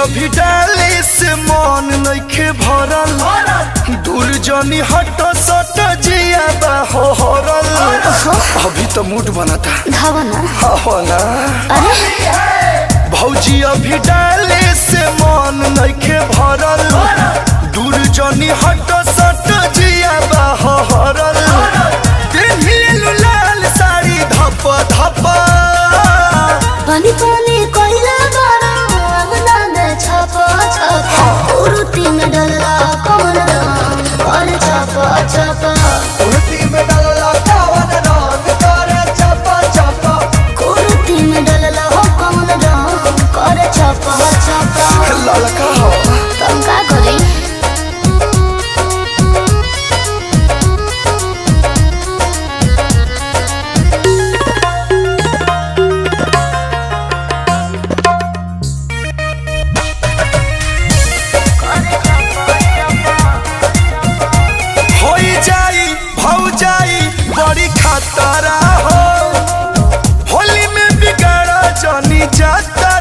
अभी डाले से मन नइखे भरल दूर जनी हट सट जिया बा हरल अभी तो मूड बनता धावना अरे भौजी अभी डाले से मन नइखे भरल दूर जनी हट सट जिया बा हरल तेन्हिलु लाल साड़ी धप धप पानी पानी कोइला बारा अंगना में छापा छापा उरुती में डलला कौन रंग और छापा छापा उरुती में डलला कौन रंग करे छापा छापा उरुती में डलला कौन रंग और छापा छापा ललका हो तुम का करी तारा हो होली में बिगाड़ा जानी जाता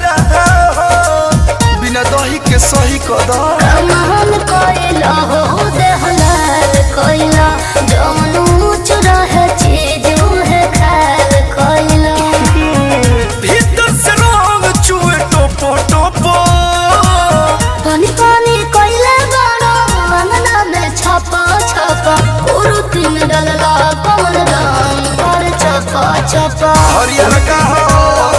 हो बिना दही के सही कदम कमाल कोइला हो देहलाल कोइला जमनू चुरा है चीज है खाल कोइला भीतर से रंग चुए टोपो टोपो पानी पानी कोइला बाड़ा अंगना में छापा छापा उरुती में डलला कौन रंग और छापा छापा हरियर का हो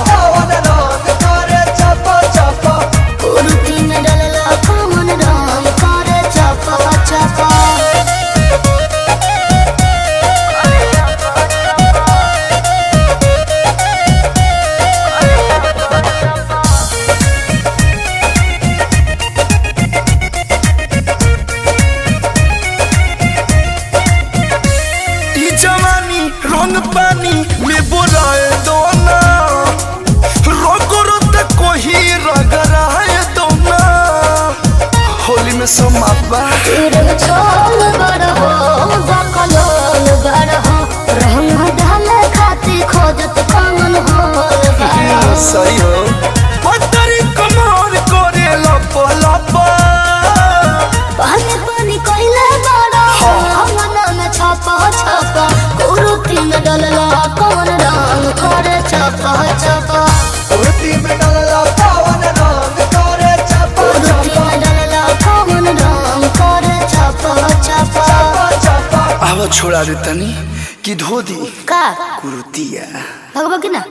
कौन रंग करे छापा छापा उरुती में डलला कौन रंग और छापा छापा रंग पानी में बोलाए दोना रोको रोते कोही रगराए दोना होली में समापा रंग छोल बड़ हो बकलोल बड़ हो रंग डाले खाती खोजत कमन होल बड़ हो सही हो पतरी कमर करे लप लप पानी पानी कोइला बड़ा अंगना में छापा छापा उरुती में डलला कौन रंग करे छापा छापा उरुती में डलला कौन रंग करे छापा उरुती में डलला कौन रंग करे छापा छापा आवा छोड़ा दे तनी कि धो दी का कुरुतिया भगवा के ना